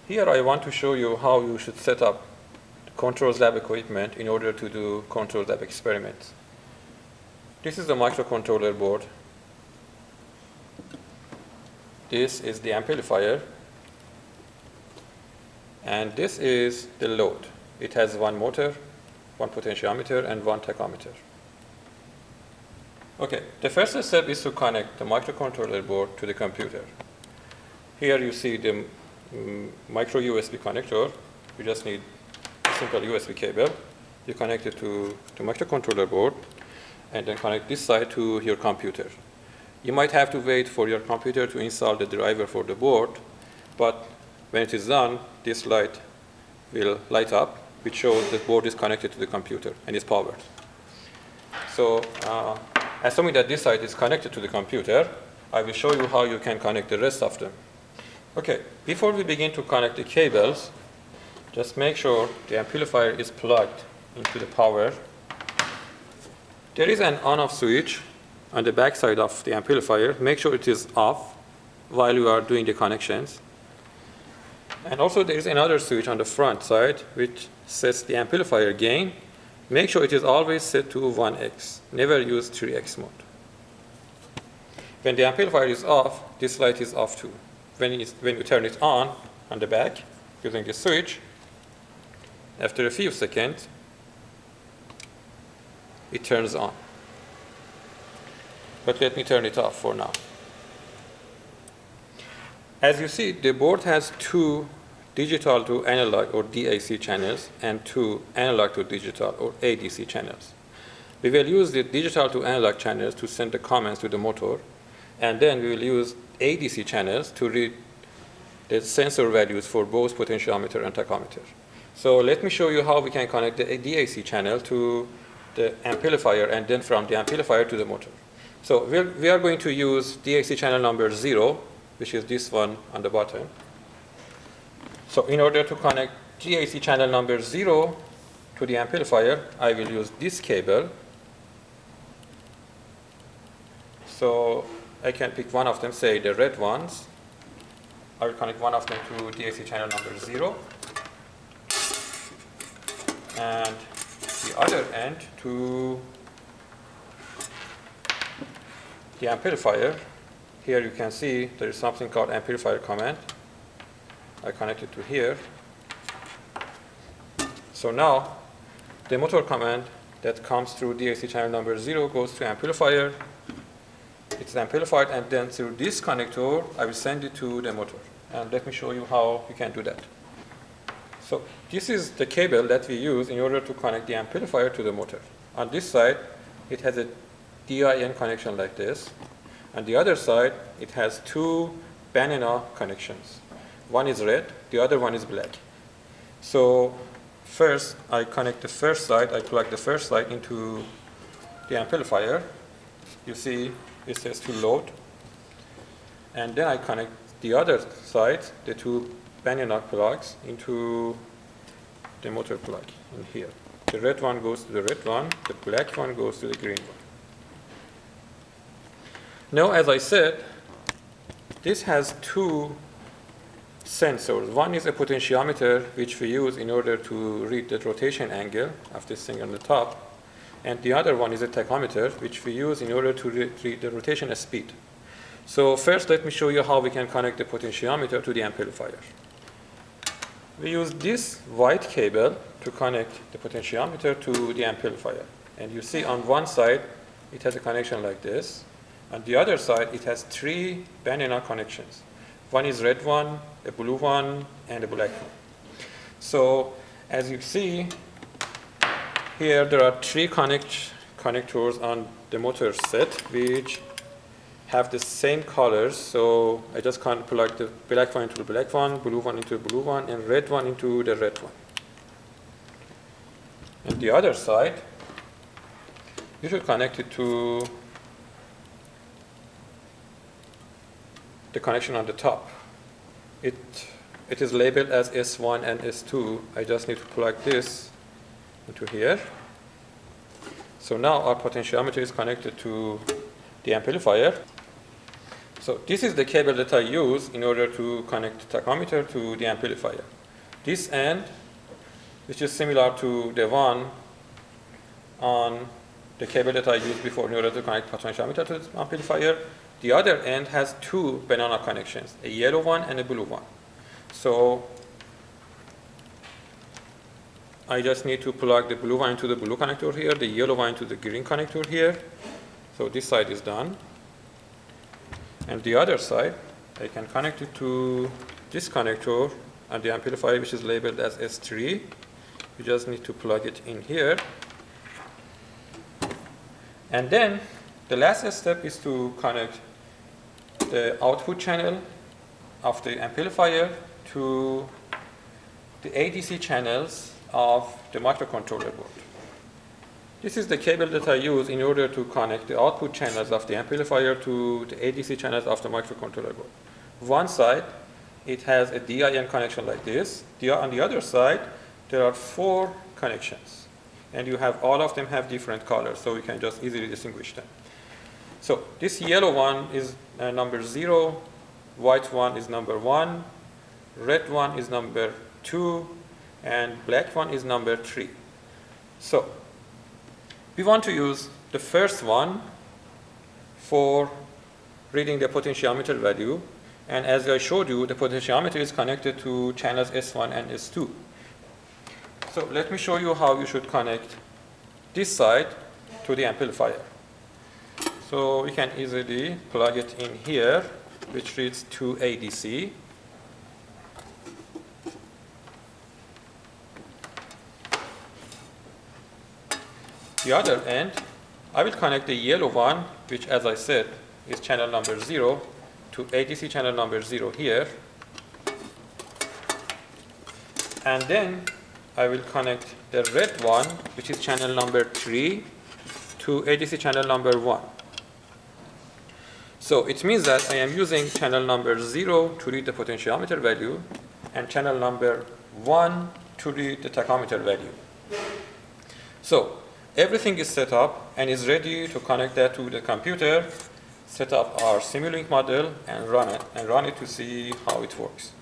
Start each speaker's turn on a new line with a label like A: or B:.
A: Here I want to show you how you should set up the controls lab equipment in order to do controls lab experiments. This is the microcontroller board. This is the amplifier. And this is the load. It has one motor, one potentiometer, and one tachometer. Okay, the first step is to connect the microcontroller board to the computer. Here you see the micro USB connector. You just need a simple USB cable. You connect it to the microcontroller board and then connect this side to your computer. You might have to wait for your computer to install the driver for the board, but when it is done, this light will light up, which shows the board is connected to the computer and is powered. So, assuming that this side is connected to the computer, I will show you how you can connect the rest of them. Okay, before we begin to connect the cables, just make sure the amplifier is plugged into the power. There is an on-off switch on the back side of the amplifier. Make sure it is off while you are doing the connections. And also there is another switch on the front side which sets the amplifier gain. Make sure it is always set to 1x. Never use 3x mode. When the amplifier is off, this light is off too. When you turn it on the back using the switch, after a few seconds, it turns on. But let me turn it off for now. As you see, the board has two digital to analog or DAC channels and two analog to digital or ADC channels. We will use the digital to analog channels to send the commands to the motor, and then we will use ADC channels to read the sensor values for both potentiometer and tachometer. So let me show you how we can connect the DAC channel to the amplifier and then from the amplifier to the motor. So we are going to use DAC channel number 0, which is this one on the bottom. So in order to connect DAC channel number 0 to the amplifier, I will use this cable. So I can pick one of them, say the red ones. I will connect one of them to DAC channel number 0. And the other end to the amplifier. Here you can see there is something called amplifier command. I connect it to here. So now the motor command that comes through DAC channel number 0 goes to amplifier. It's amplified, and then through this connector I will send it to the motor. And let me show you how you can do that. So this is the cable that we use in order to connect the amplifier to the motor. On this side it has a DIN connection like this. On the other side it has two banana connections. One is red, the other one is black. So first I connect the first side, I plug the first side into the amplifier. You see it says to load. And then I connect the other side, the two banana plugs, into the motor plug in here. The red one goes to the red one, the black one goes to the green one. Now, as I said, this has two sensors. One is a potentiometer, which we use in order to read the rotation angle of this thing on the top. And the other one is a tachometer, which we use in order to read the rotation speed. So first, let me show you how we can connect the potentiometer to the amplifier. We use this white cable to connect the potentiometer to the amplifier. And you see on one side, it has a connection like this. On the other side, it has three banana connections. One is red one, a blue one, and a black one. So as you see, here there are three connectors on the motor set which have the same colors. So I just can plug the black one into the black one, blue one into the blue one, and red one into the red one. And the other side, you should connect it to the connection on the top. It is labeled as S1 and S2. I just need to plug this into here. So now our potentiometer is connected to the amplifier. So this is the cable that I use in order to connect the tachometer to the amplifier. This end, which is similar to the one on the cable that I used before in order to connect potentiometer to the amplifier, the other end has two banana connections, a yellow one and a blue one. So I just need to plug the blue one into the blue connector here, the yellow one into the green connector here. So this side is done. And the other side, I can connect it to this connector and the amplifier, which is labeled as S3. You just need to plug it in here. And then the last step is to connect the output channel of the amplifier to the ADC channels of the microcontroller board. This is the cable that I use in order to connect the output channels of the amplifier to the ADC channels of the microcontroller board. One side, it has a DIN connection like this. On the other side, there are 4 connections. And you have all of them have different colors, so you can just easily distinguish them. So this yellow one is number 0, white one is number 1, red one is number 2, and black one is number 3. So we want to use the first one for reading the potentiometer value. And as I showed you, the potentiometer is connected to channels S1 and S2. So let me show you how you should connect this side to the amplifier. So we can easily plug it in here, which reads to ADC. The other end, I will connect the yellow one, which as I said is channel number 0, to ADC channel number 0 here. And then I will connect the red one, which is channel number 3, to ADC channel number 1. So it means that I am using channel number 0 to read the potentiometer value and channel number 1 to read the tachometer value. So everything is set up and is ready to connect that to the computer, set up our Simulink model and run it to see how it works.